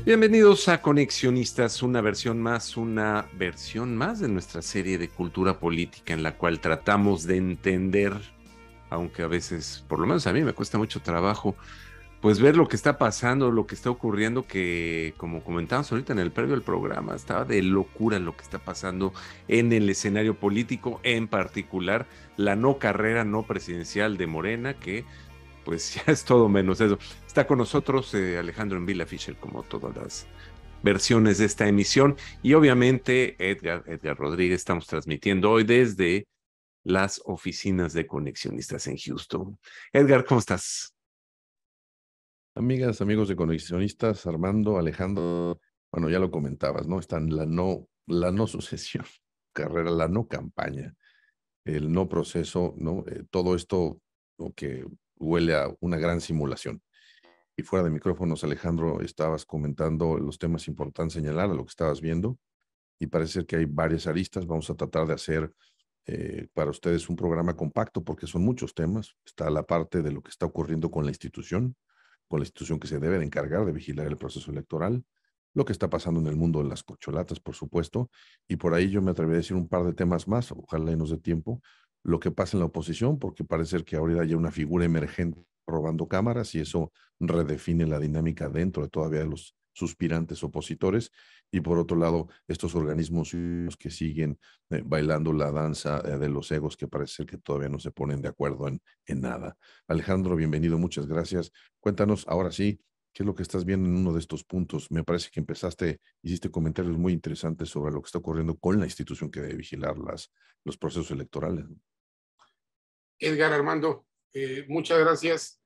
Bienvenidos a Conexionistas, una versión más de nuestra serie de cultura política en la cual tratamos de entender, aunque a veces, por lo menos a mí me cuesta mucho trabajo, pues ver lo que está pasando, lo que está ocurriendo, que como comentábamos ahorita en el previo del programa, estaba de locura lo que está pasando en el escenario político, en particular la no carrera no presidencial de Morena, que pues ya es todo menos eso. Está con nosotros Alejandro Envila Fischer, como todas las versiones de esta emisión, y obviamente Edgar Rodríguez. Estamos transmitiendo hoy desde las oficinas de Conexionistas en Houston. Edgar, ¿cómo estás? Amigas, amigos de Conexionistas, Armando, Alejandro, bueno, ya lo comentabas, ¿no? Están la no sucesión, carrera, la no campaña, el no proceso, ¿no? Todo esto lo que huele a una gran simulación. Y fuera de micrófonos, Alejandro, estabas comentando los temas importantes, señalar a lo que estabas viendo, y parece ser que hay varias aristas. Vamos a tratar de hacer para ustedes un programa compacto porque son muchos temas. Está la parte de lo que está ocurriendo con la institución que se debe de encargar de vigilar el proceso electoral, lo que está pasando en el mundo de las corcholatas, por supuesto, y por ahí yo me atrevería a decir un par de temas más, ojalá y nos dé tiempo, lo que pasa en la oposición, porque parece ser que ahorita hay una figura emergente robando cámaras y eso redefine la dinámica dentro de todavía de los suspirantes opositores, y por otro lado, estos organismos que siguen bailando la danza de los egos que parece ser que todavía no se ponen de acuerdo en nada. Alejandro, bienvenido, muchas gracias. Cuéntanos ahora sí, ¿qué es lo que estás viendo en uno de estos puntos? Me parece que hiciste comentarios muy interesantes sobre lo que está ocurriendo con la institución que debe vigilar los procesos electorales. Edgar Armando, muchas gracias.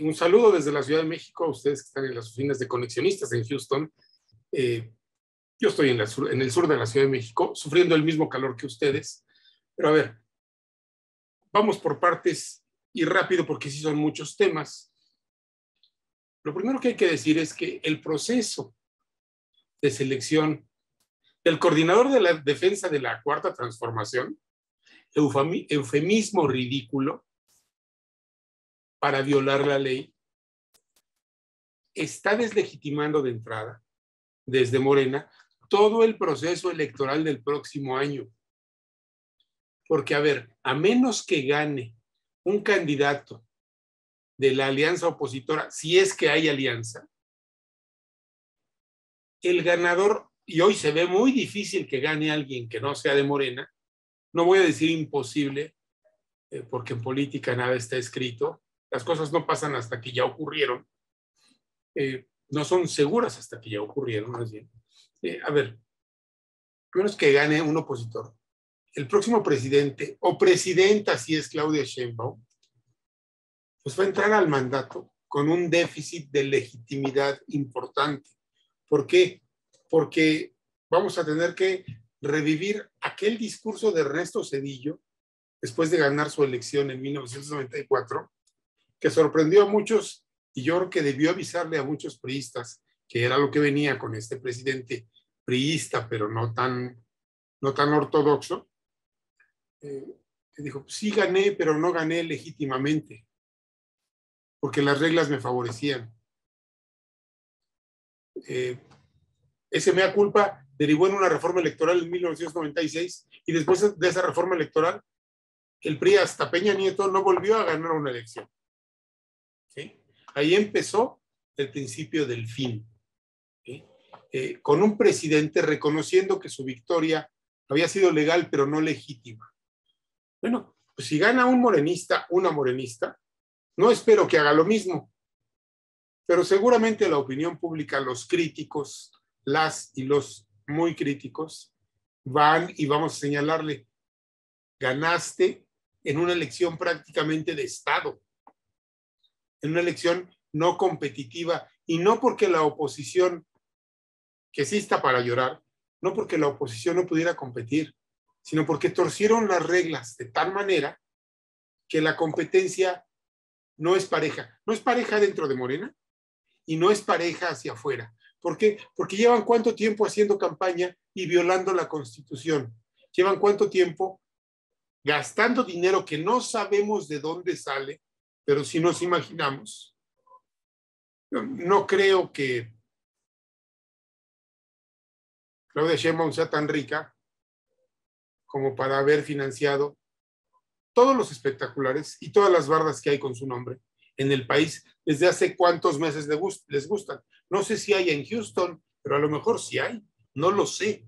Un saludo desde la Ciudad de México a ustedes que están en las oficinas de Conexionistas en Houston. Eh, yo estoy en el sur de la Ciudad de México, sufriendo el mismo calor que ustedes. Pero a ver, vamos por partes y rápido porque sí son muchos temas. Lo primero que hay que decir es que el proceso de selección del coordinador de la defensa de la Cuarta Transformación, eufemismo ridículo para violar la ley, está deslegitimando de entrada, desde Morena, todo el proceso electoral del próximo año. Porque, a ver, a menos que gane un candidato de la alianza opositora, si es que hay alianza, el ganador, y hoy se ve muy difícil que gane alguien que no sea de Morena, no voy a decir imposible, porque en política nada está escrito, las cosas no pasan hasta que ya ocurrieron, no son seguras hasta que ya ocurrieron, más bien. A ver, a menos que gane un opositor, el próximo presidente o presidenta, si es Claudia Sheinbaum, pues va a entrar al mandato con un déficit de legitimidad importante. ¿Por qué? Porque vamos a tener que revivir aquel discurso de Ernesto Zedillo después de ganar su elección en 1994, que sorprendió a muchos y yo creo que debió avisarle a muchos priistas que era lo que venía con este presidente priista, pero no tan ortodoxo, que dijo, sí gané, pero no gané legítimamente, porque las reglas me favorecían. Eh, Ese mea culpa derivó en una reforma electoral en 1996 y después de esa reforma electoral, el PRI hasta Peña Nieto no volvió a ganar una elección. ¿Sí? Ahí empezó el principio del fin. ¿Sí? Con un presidente reconociendo que su victoria había sido legal pero no legítima. Bueno, pues si gana un morenista, una morenista, no espero que haga lo mismo, pero seguramente la opinión pública, los críticos, las y los muy críticos, van y vamos a señalarle, ganaste en una elección prácticamente de Estado, en una elección no competitiva, y no porque la oposición, que sí está para llorar, no porque la oposición no pudiera competir, sino porque torcieron las reglas de tal manera que la competencia no es pareja. No es pareja dentro de Morena y no es pareja hacia afuera. ¿Por qué? Porque llevan cuánto tiempo haciendo campaña y violando la Constitución. Llevan cuánto tiempo gastando dinero que no sabemos de dónde sale, pero si nos imaginamos. No creo que Claudia Sheinbaum sea tan rica como para haber financiado todos los espectaculares y todas las bardas que hay con su nombre en el país desde hace cuántos meses les gustan. No sé si hay en Houston, pero a lo mejor sí hay, no lo sé.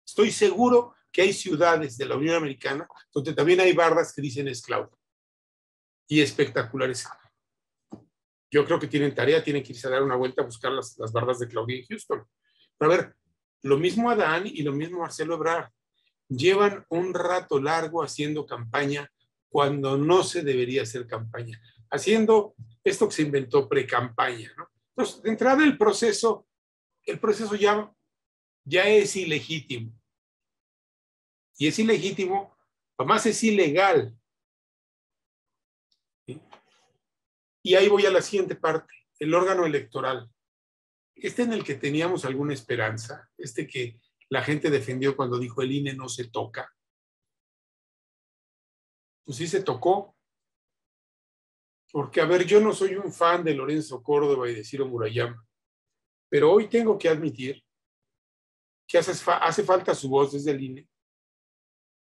Estoy seguro que hay ciudades de la Unión Americana donde también hay bardas que dicen es Claudia y espectaculares. Yo creo que tienen tarea, tienen que irse a dar una vuelta a buscar las bardas de Claudia en Houston. Pero a ver, lo mismo Adán y lo mismo Marcelo Ebrard. Llevan un rato largo haciendo campaña cuando no se debería hacer campaña. Haciendo esto que se inventó pre-campaña, ¿no? Entonces, de entrada el proceso ya es ilegítimo. Y es ilegítimo, además es ilegal. ¿Sí? Y ahí voy a la siguiente parte, el órgano electoral. En el que teníamos alguna esperanza, que la gente defendió cuando dijo el INE no se toca. Pues sí se tocó. Porque, a ver, yo no soy un fan de Lorenzo Córdoba y de Ciro Murayama, pero hoy tengo que admitir que hace falta su voz desde el INE,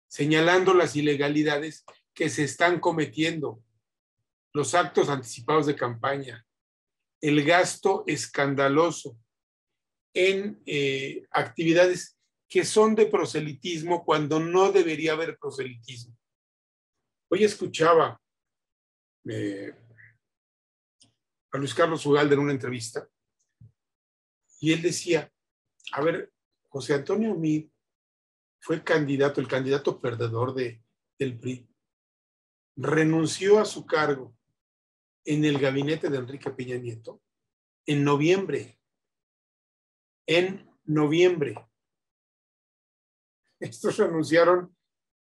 señalando las ilegalidades que se están cometiendo, los actos anticipados de campaña, el gasto escandaloso en actividades que son de proselitismo cuando no debería haber proselitismo. Hoy escuchaba a Luis Carlos Ugalde en una entrevista y él decía, a ver, José Antonio Meade fue el candidato perdedor del PRI, renunció a su cargo en el gabinete de Enrique Peña Nieto en noviembre. Estos renunciaron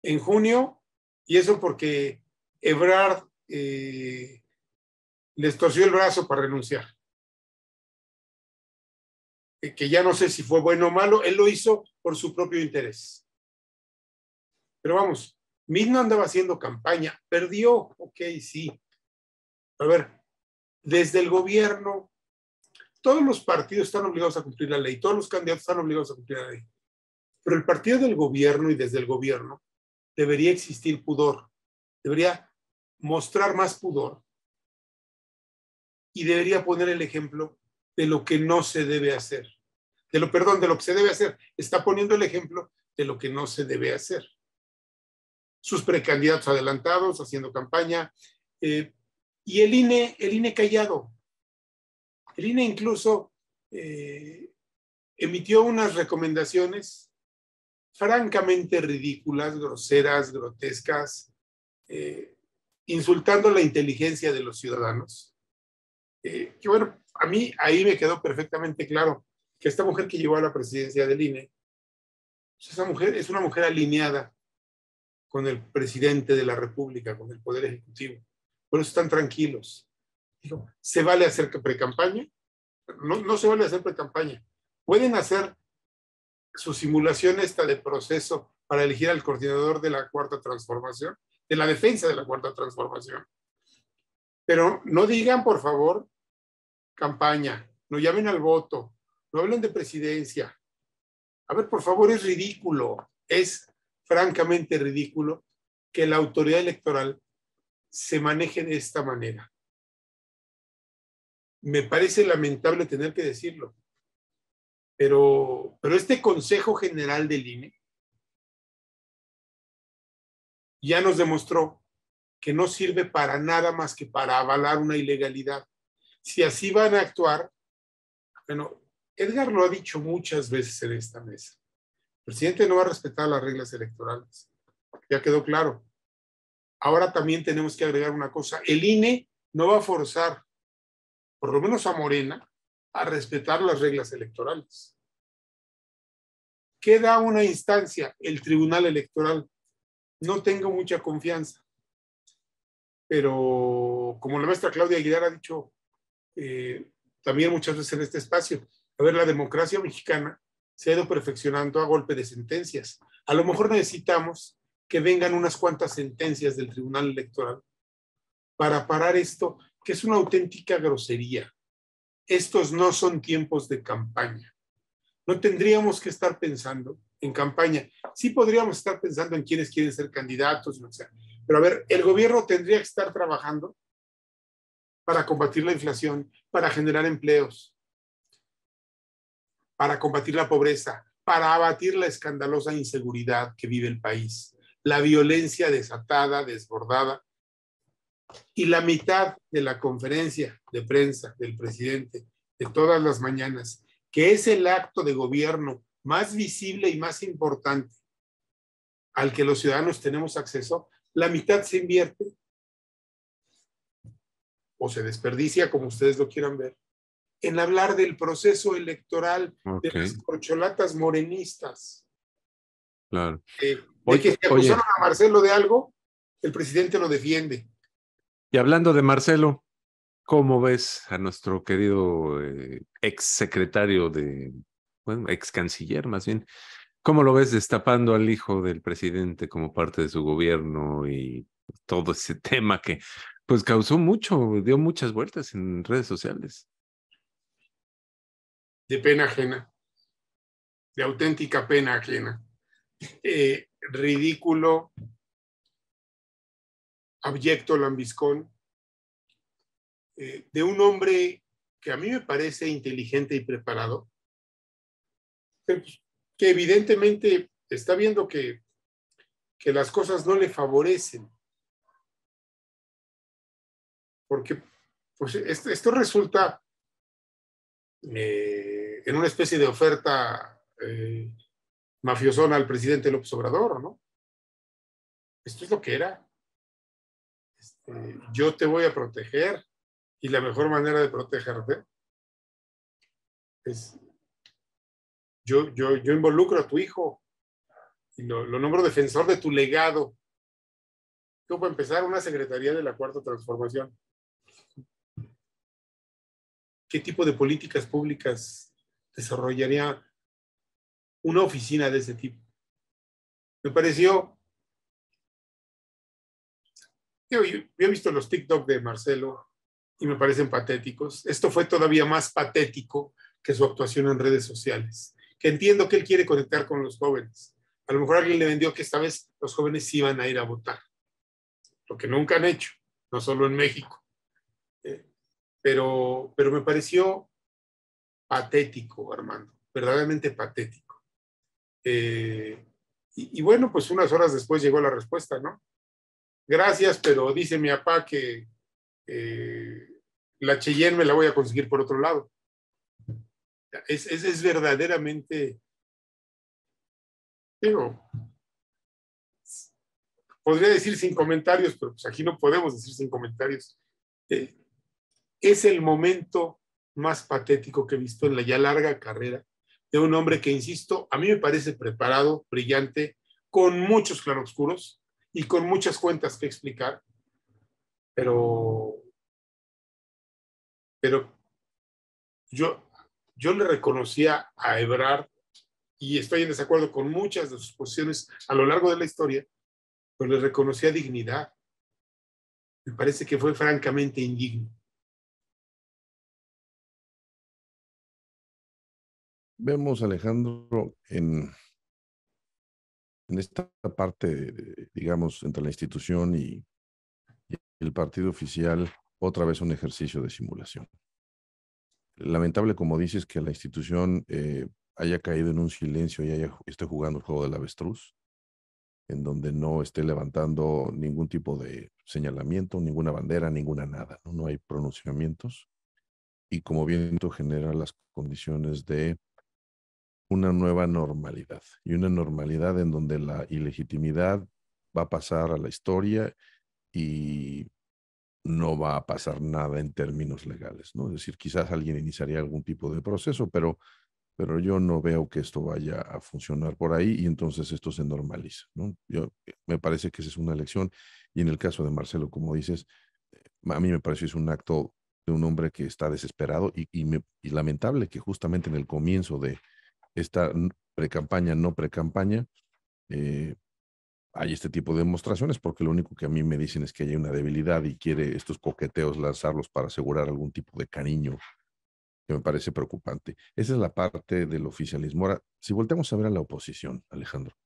en junio y eso porque Ebrard les torció el brazo para renunciar. Que ya no sé si fue bueno o malo, él lo hizo por su propio interés. Pero vamos, Meade no andaba haciendo campaña, perdió, ok, sí. A ver, desde el gobierno, todos los partidos están obligados a cumplir la ley, todos los candidatos están obligados a cumplir la ley. Pero el partido del gobierno y desde el gobierno debería existir pudor, debería mostrar más pudor y debería poner el ejemplo de lo que no se debe hacer. De lo que se debe hacer. Está poniendo el ejemplo de lo que no se debe hacer. Sus precandidatos adelantados, haciendo campaña, y el INE callado. El INE incluso emitió unas recomendaciones francamente ridículas, groseras, grotescas, insultando la inteligencia de los ciudadanos. Que bueno, a mí ahí me quedó perfectamente claro que esta mujer que llegó a la presidencia del INE, pues esa mujer es una mujer alineada con el presidente de la República, con el Poder Ejecutivo. Por eso están tranquilos. Digo, ¿se vale hacer pre-campaña? No se vale hacer pre-campaña. Pueden hacer su simulación de proceso para elegir al coordinador de la Cuarta Transformación, de la defensa de la Cuarta Transformación. Pero no digan, por favor, campaña, no llamen al voto, no hablen de presidencia. A ver, por favor, es ridículo, es francamente ridículo que la autoridad electoral se maneje de esta manera. Me parece lamentable tener que decirlo, pero este Consejo General del INE ya nos demostró que no sirve para nada más que para avalar una ilegalidad. Si así van a actuar, bueno, Edgar lo ha dicho muchas veces en esta mesa. El presidente no va a respetar las reglas electorales. Ya quedó claro. Ahora también tenemos que agregar una cosa. El INE no va a forzar, por lo menos a Morena, a respetar las reglas electorales. Queda una instancia, el Tribunal Electoral. No tengo mucha confianza. Pero como la maestra Claudia Aguilar ha dicho también muchas veces en este espacio, a ver, la democracia mexicana se ha ido perfeccionando a golpe de sentencias. A lo mejor necesitamos que vengan unas cuantas sentencias del Tribunal Electoral para parar esto, que es una auténtica grosería. Estos no son tiempos de campaña. No tendríamos que estar pensando en campaña. Sí podríamos estar pensando en quiénes quieren ser candidatos, o sea, pero a ver, el gobierno tendría que estar trabajando para combatir la inflación, para generar empleos, para combatir la pobreza, para abatir la escandalosa inseguridad que vive el país, la violencia desatada, desbordada. Y la mitad de la conferencia de prensa del presidente de todas las mañanas, que es el acto de gobierno más visible y más importante al que los ciudadanos tenemos acceso, la mitad se invierte o se desperdicia, como ustedes lo quieran ver, en hablar del proceso electoral de las corcholatas morenistas. Claro. De que se acusaron a Marcelo de algo, el presidente lo defiende. Y hablando de Marcelo, ¿cómo ves a nuestro querido ex secretario bueno, ex canciller más bien? ¿Cómo lo ves destapando al hijo del presidente como parte de su gobierno y todo ese tema que pues causó mucho, dio muchas vueltas en redes sociales? De pena ajena, de auténtica pena ajena. Ridículo, abyecto, lambiscón, de un hombre que a mí me parece inteligente y preparado, pero que evidentemente está viendo que las cosas no le favorecen. Porque pues, esto resulta en una especie de oferta mafiosona al presidente López Obrador, ¿no? Esto es lo que era. Yo te voy a proteger y la mejor manera de protegerte es yo involucro a tu hijo y lo nombro defensor de tu legado. ¿Cómo empezar una secretaría de la Cuarta Transformación? ¿Qué tipo de políticas públicas desarrollaría una oficina de ese tipo? Me pareció... Yo he visto los TikTok de Marcelo y me parecen patéticos. Esto fue todavía más patético que su actuación en redes sociales, que entiendo que él quiere conectar con los jóvenes. A lo mejor alguien le vendió que esta vez los jóvenes sí iban a ir a votar, lo que nunca han hecho, no solo en México. Pero me pareció patético, Armando, verdaderamente patético. Y bueno, pues unas horas después llegó la respuesta, ¿no? Gracias, pero dice mi papá que la Cheyenne me la voy a conseguir por otro lado. Es verdaderamente, digo, podría decir sin comentarios, pero pues aquí no podemos decir sin comentarios. Es el momento más patético que he visto en la ya larga carrera de un hombre que, insisto, a mí me parece preparado, brillante, con muchos claroscuros y con muchas cuentas que explicar, pero yo le reconocía a Ebrard, y estoy en desacuerdo con muchas de sus posiciones a lo largo de la historia, pero le reconocía dignidad. Me parece que fue francamente indigno. Vemos, Alejandro, en esta parte, digamos, entre la institución y el partido oficial, otra vez un ejercicio de simulación. Lamentable, como dices, que la institución haya caído en un silencio y esté jugando el juego del avestruz, en donde no esté levantando ningún tipo de señalamiento, ninguna bandera, ninguna nada, ¿no? No hay pronunciamientos. Y como bien esto genera las condiciones de una nueva normalidad, y una normalidad en donde la ilegitimidad va a pasar a la historia y no va a pasar nada en términos legales, ¿no? Es decir, quizás alguien iniciaría algún tipo de proceso, pero yo no veo que esto vaya a funcionar por ahí y entonces esto se normaliza, ¿no? Me parece que esa es una elección y en el caso de Marcelo, como dices, a mí me pareció es un acto de un hombre que está desesperado y lamentable que justamente en el comienzo de esta pre-campaña, no pre-campaña, hay este tipo de demostraciones porque lo único que a mí me dicen es que hay una debilidad y quiere estos coqueteos lanzarlos para asegurar algún tipo de cariño que me parece preocupante. Esa es la parte del oficialismo. Ahora, si volteamos a ver a la oposición, Alejandro,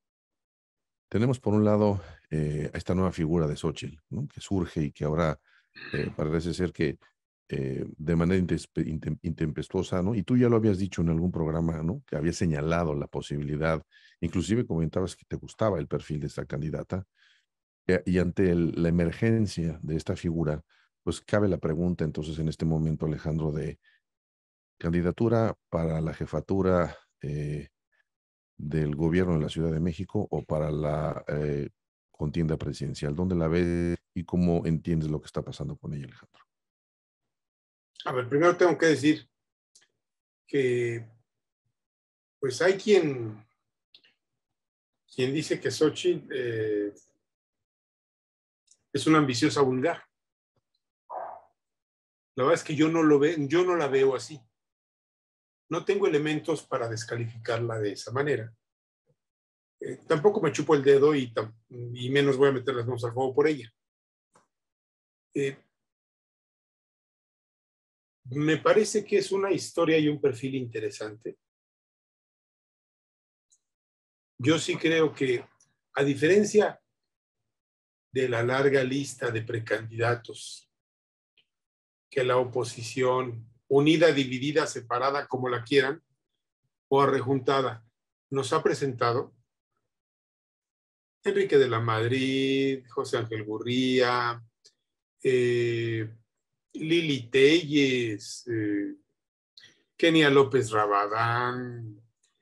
tenemos por un lado a esta nueva figura de Xóchitl, ¿no? Que surge y que ahora parece ser que de manera intempestuosa, ¿no? Y tú ya lo habías dicho en algún programa, ¿no? Que había señalado la posibilidad, inclusive comentabas que te gustaba el perfil de esta candidata, y ante la emergencia de esta figura, pues cabe la pregunta entonces en este momento, Alejandro, de candidatura para la jefatura del gobierno de la Ciudad de México o para la contienda presidencial. ¿Dónde la ves y cómo entiendes lo que está pasando con ella, Alejandro? A ver, primero tengo que decir que pues hay quien dice que Xóchitl es una ambiciosa vulgar. La verdad es que yo no la veo así. No tengo elementos para descalificarla de esa manera. Tampoco me chupo el dedo y menos voy a meter las manos al fuego por ella. Me parece que es una historia y un perfil interesante. Yo sí creo que, a diferencia de la larga lista de precandidatos que la oposición, unida, dividida, separada, como la quieran, o arrejuntada, nos ha presentado, Enrique de la Madrid, José Ángel Gurría, Lili Telles, Kenia López Rabadán,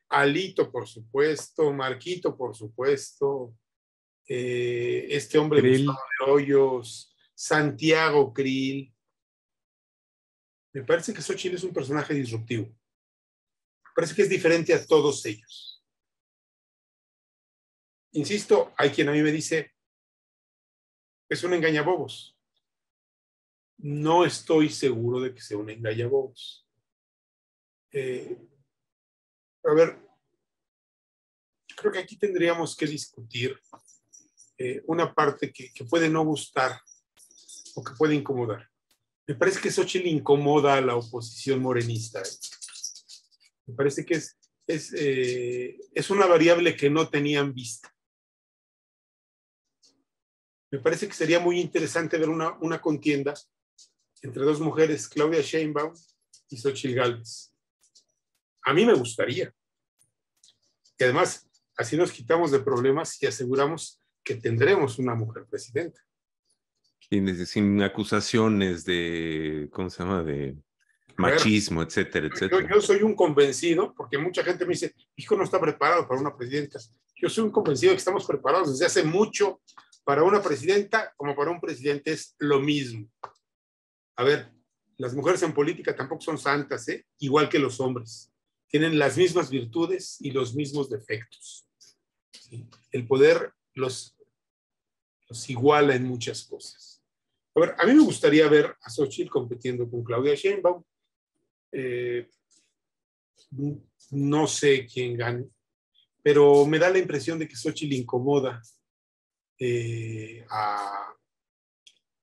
Alito, por supuesto, Marquito, por supuesto, este hombre Krill. Gustavo de Hoyos, Santiago Krill. Me parece que Xóchitl es un personaje disruptivo. Me parece que es diferente a todos ellos. Insisto, hay quien a mí me dice, es un engañabobos. No estoy seguro de que sea un engañabobos. A ver, creo que aquí tendríamos que discutir una parte que puede no gustar o que puede incomodar. Me parece que Xóchitl incomoda a la oposición morenista. Me parece que es una variable que no tenían vista. Me parece que sería muy interesante ver una contienda entre dos mujeres, Claudia Sheinbaum y Xóchitl Gálvez. A mí me gustaría. Y además, así nos quitamos de problemas y aseguramos que tendremos una mujer presidenta. Sin acusaciones de, ¿cómo se llama? De machismo, etcétera, etcétera. Yo soy un convencido, porque mucha gente me dice, México no está preparado para una presidenta. Yo soy un convencido de que estamos preparados desde hace mucho para una presidenta como para un presidente. Es lo mismo. A ver, las mujeres en política tampoco son santas, igual que los hombres. Tienen las mismas virtudes y los mismos defectos. ¿Sí? El poder los iguala en muchas cosas. A ver, a mí me gustaría ver a Xóchitl compitiendo con Claudia Sheinbaum. No sé quién gane, pero me da la impresión de que Xóchitl incomoda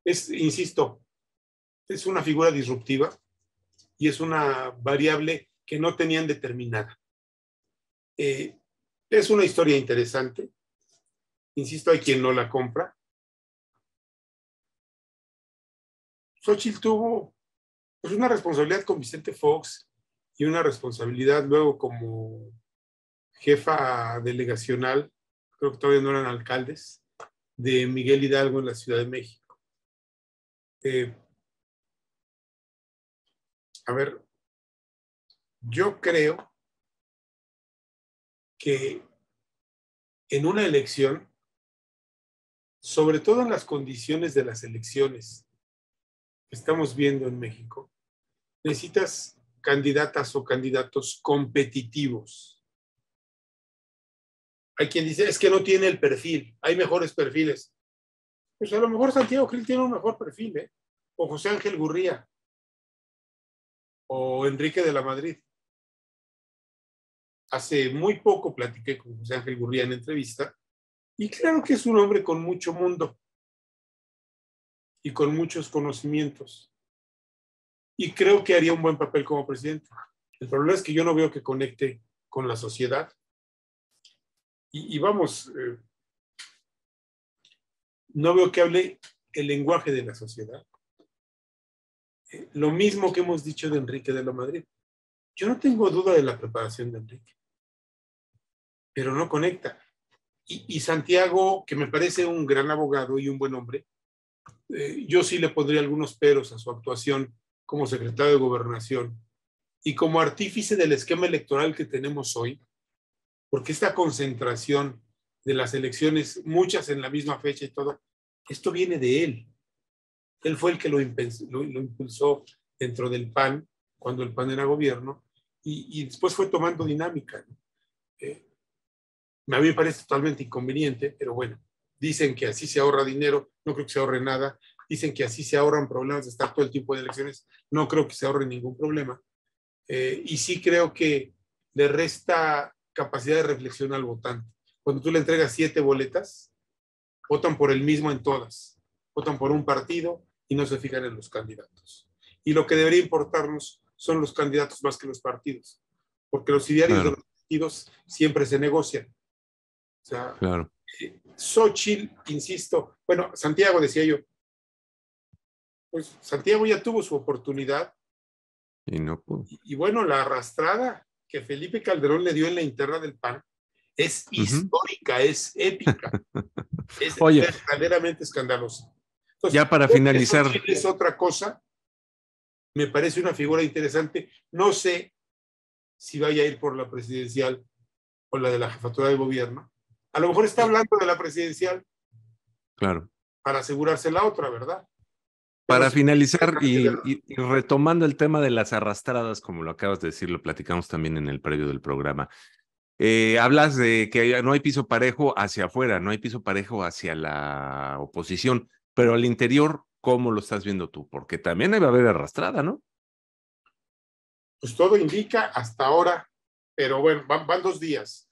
insisto, es una figura disruptiva y es una variable que no tenían determinada. Es una historia interesante. Insisto, hay quien no la compra. Xóchitl tuvo pues, una responsabilidad con Vicente Fox y una responsabilidad luego como jefa delegacional, creo que todavía no eran alcaldes, de Miguel Hidalgo en la Ciudad de México. A ver, yo creo que en una elección, sobre todo en las condiciones de las elecciones que estamos viendo en México, necesitas candidatas o candidatos competitivos. Hay quien dice, es que no tiene el perfil, hay mejores perfiles. Pues a lo mejor Santiago Krill tiene un mejor perfil, o José Ángel Gurría, o Enrique de la Madrid. Hace muy poco platiqué con José Ángel Gurría en entrevista, y claro que es un hombre con mucho mundo y con muchos conocimientos. y creo que haría un buen papel como presidente. El problema es que yo no veo que conecte con la sociedad. Y vamos, no veo que hable el lenguaje de la sociedad. Lo mismo que hemos dicho de Enrique de la Madrid. Yo no tengo duda de la preparación de Enrique, pero no conecta. Y Santiago, que me parece un gran abogado y un buen hombre, yo sí le pondría algunos peros a su actuación como secretario de Gobernación y como artífice del esquema electoral que tenemos hoy, porque esta concentración de las elecciones, muchas en la misma fecha y todo, esto viene de él. Él fue el que lo impulsó dentro del PAN, cuando el PAN era gobierno, y después fue tomando dinámica, ¿no? A mí me parece totalmente inconveniente, pero bueno, dicen que así se ahorra dinero, no creo que se ahorre nada. Dicen que así se ahorran problemas de estar todo el tiempo de elecciones, no creo que se ahorre ningún problema. Y sí creo que le resta capacidad de reflexión al votante. Cuando tú le entregas 7 boletas, votan por el mismo en todas, votan por un partido y no se fijan en los candidatos. Y lo que debería importarnos son los candidatos más que los partidos, porque los idearios de los partidos siempre se negocian. O sea, Xóchitl, insisto, bueno, Santiago decía yo, pues Santiago ya tuvo su oportunidad. Y no pudo. Y bueno, la arrastrada que Felipe Calderón le dio en la interna del PAN es histórica, es épica, es verdaderamente escandalosa. Entonces, ya para finalizar. Xóchitl es otra cosa, me parece una figura interesante. No sé si vaya a ir por la presidencial o la de la jefatura de gobierno. A lo mejor está hablando de la presidencial. Claro. Para asegurarse la otra, ¿verdad? Para finalizar y retomando el tema de las arrastradas, como lo acabas de decir, lo platicamos también en el previo del programa. Hablas de que no hay piso parejo hacia afuera, no hay piso parejo hacia la oposición, pero al interior, ¿cómo lo estás viendo tú? Porque también va a haber arrastrada, ¿no? Pues todo indica hasta ahora, pero bueno, van 2 días.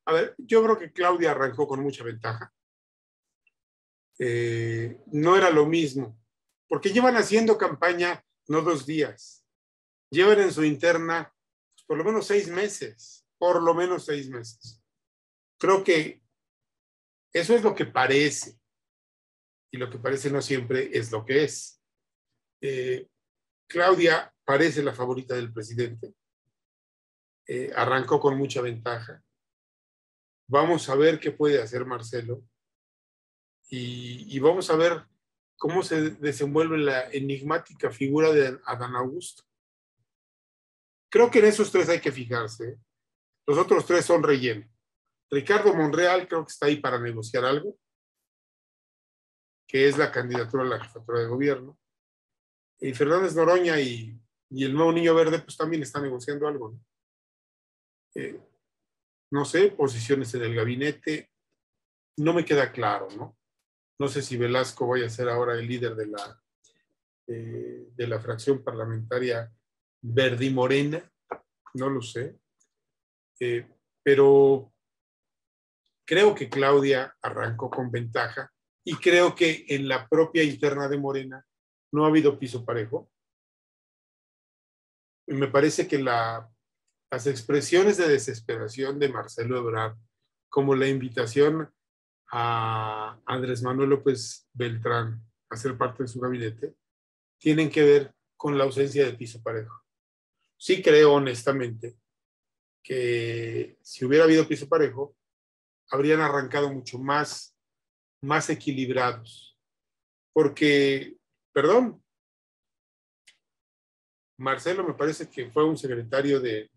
A ver, yo creo que Claudia arrancó con mucha ventaja. No era lo mismo, porque llevan haciendo campaña no 2 días, llevan en su interna pues, por lo menos 6 meses, por lo menos 6 meses. Creo que eso es lo que parece, y lo que parece no siempre es lo que es. Claudia parece la favorita del presidente, arrancó con mucha ventaja. Vamos a ver qué puede hacer Marcelo. Y vamos a ver cómo se desenvuelve la enigmática figura de Adán Augusto. Creo que en esos 3 hay que fijarse. Los otros 3 son relleno. Ricardo Monreal creo que está ahí para negociar algo, que es la candidatura a la jefatura de gobierno. Y Fernández Noroña y el nuevo Niño Verde pues también están negociando algo, ¿no? No sé, posiciones en el gabinete, no me queda claro, ¿no? No sé si Velasco vaya a ser ahora el líder de la fracción parlamentaria Verdimorena, no lo sé. Pero creo que Claudia arrancó con ventaja y creo que en la propia interna de Morena no ha habido piso parejo. Y me parece que las expresiones de desesperación de Marcelo Ebrard, como la invitación a Andrés Manuel López Beltrán a ser parte de su gabinete, tienen que ver con la ausencia de piso parejo. Sí creo honestamente que si hubiera habido piso parejo, habrían arrancado mucho más equilibrados. Porque, perdón, Marcelo me parece que fue un secretario de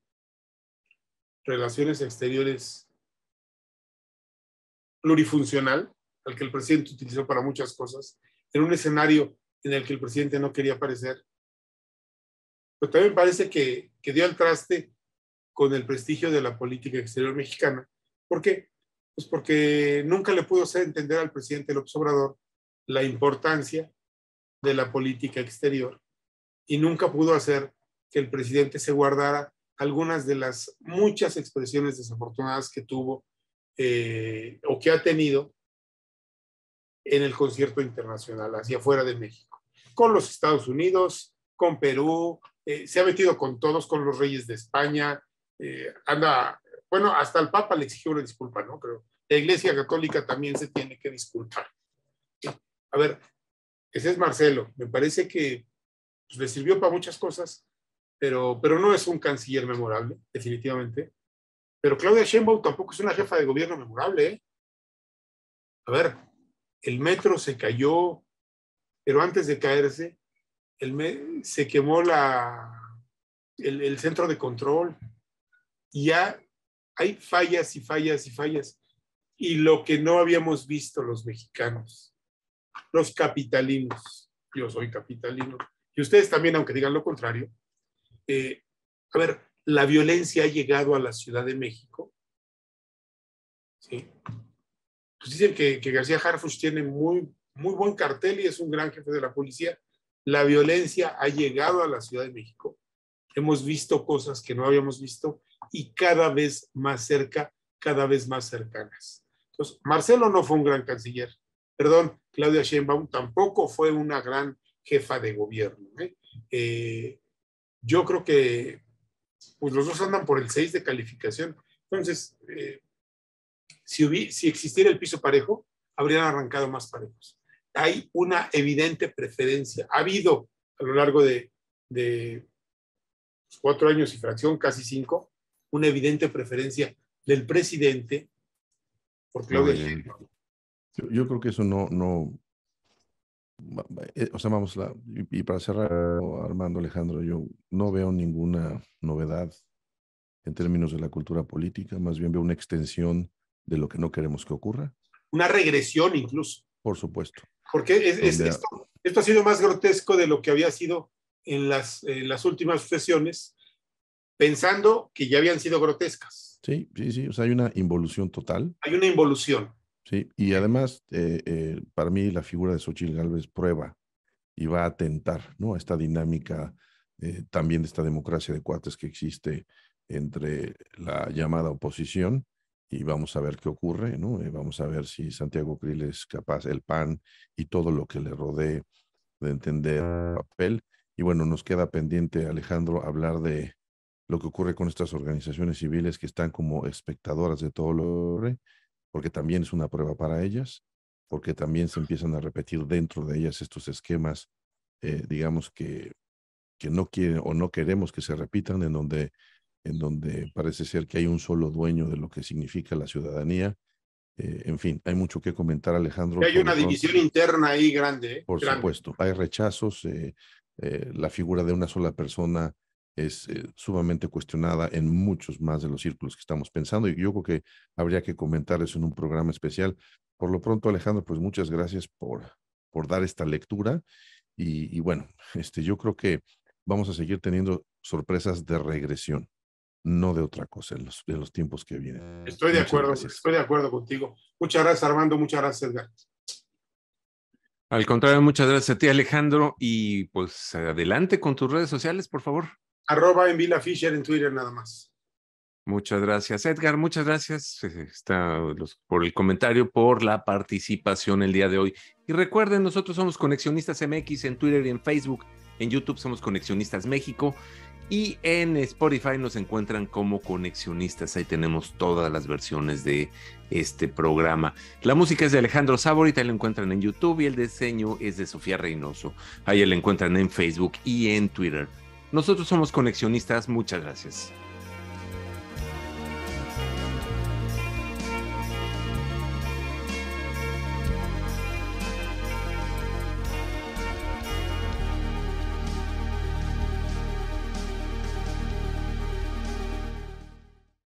Relaciones Exteriores plurifuncional, al que el presidente utilizó para muchas cosas, en un escenario en el que el presidente no quería aparecer. Pero también parece que dio al traste con el prestigio de la política exterior mexicana. ¿Por qué? Pues porque nunca le pudo hacer entender al presidente López Obrador la importancia de la política exterior y nunca pudo hacer que el presidente se guardara algunas de las muchas expresiones desafortunadas que tuvo o que ha tenido en el concierto internacional hacia afuera de México, con los Estados Unidos, con Perú, se ha metido con todos, con los reyes de España, bueno, hasta el Papa le exigió una disculpa, ¿no? Pero la Iglesia Católica también se tiene que disculpar. A ver, ese es Marcelo. Me parece que pues, le sirvió para muchas cosas, pero no es un canciller memorable, definitivamente. Pero Claudia Sheinbaum tampoco es una jefa de gobierno memorable, ¿eh? A ver, el metro se cayó, pero antes de caerse, se quemó el centro de control. Y ya hay fallas y fallas y fallas. Y lo que no habíamos visto los mexicanos, los capitalinos, yo soy capitalino, y ustedes también, aunque digan lo contrario, a ver, la violencia ha llegado a la Ciudad de México. ¿Sí? Pues dicen que García Harfuch tiene muy buen cartel y es un gran jefe de la policía. La violencia ha llegado a la Ciudad de México. Hemos visto cosas que no habíamos visto y cada vez más cerca, cada vez más cercanas. Entonces, Marcelo no fue un gran canciller. Perdón, Claudia Sheinbaum tampoco fue una gran jefa de gobierno. Yo creo que pues los dos andan por el 6 de calificación. Entonces, si existiera el piso parejo, habrían arrancado más parejos. Hay una evidente preferencia. Ha habido a lo largo de 4 años y fracción, casi 5, una evidente preferencia del presidente por Claudia Sheinbaum. Yo creo que eso no, o sea, vamos, y para cerrar, Armando, Alejandro, yo no veo ninguna novedad en términos de la cultura política, más bien veo una extensión de lo que no queremos que ocurra. Una regresión incluso. Por supuesto. Porque esto ha sido más grotesco de lo que había sido en las últimas sesiones, pensando que ya habían sido grotescas. Sí, o sea, hay una involución total. Hay una involución. Sí, y además, para mí la figura de Xóchitl Gálvez prueba y va a atentar, ¿no?, a esta dinámica también de esta democracia de cuates que existe entre la llamada oposición, y vamos a ver qué ocurre, ¿no? Vamos a ver si Santiago Krill es capaz, el PAN y todo lo que le rodee, de entender el papel. Y bueno, nos queda pendiente, Alejandro, hablar de lo que ocurre con estas organizaciones civiles que están como espectadoras de todo lo que ocurre, porque también es una prueba para ellas, porque también se empiezan a repetir dentro de ellas estos esquemas, digamos que no quieren o no queremos que se repitan, en donde parece ser que hay un solo dueño de lo que significa la ciudadanía. En fin, hay mucho que comentar, Alejandro. Hay una división interna ahí grande. Por supuesto, hay rechazos, la figura de una sola persona es sumamente cuestionada en muchos más de los círculos que estamos pensando, y yo creo que habría que comentar eso en un programa especial. Por lo pronto, Alejandro, pues muchas gracias por dar esta lectura, y bueno, yo creo que vamos a seguir teniendo sorpresas de regresión, no de otra cosa en los tiempos que vienen. Estoy de acuerdo contigo. Muchas gracias, Armando, muchas gracias, Edgar. Al contrario, muchas gracias a ti, Alejandro, y pues adelante con tus redes sociales, por favor. @envilafisher en Twitter nada más. Muchas gracias, Edgar. Muchas gracias por el comentario, por la participación el día de hoy. Y recuerden, nosotros somos Conexionistas MX en Twitter y en Facebook. En YouTube somos Conexionistas México. Y en Spotify nos encuentran como Conexionistas. Ahí tenemos todas las versiones de este programa. La música es de Alejandro Sáborit, ahí lo encuentran en YouTube, y el diseño es de Sofía Reynoso. Ahí lo encuentran en Facebook y en Twitter. Nosotros somos Conexionistas. Muchas gracias.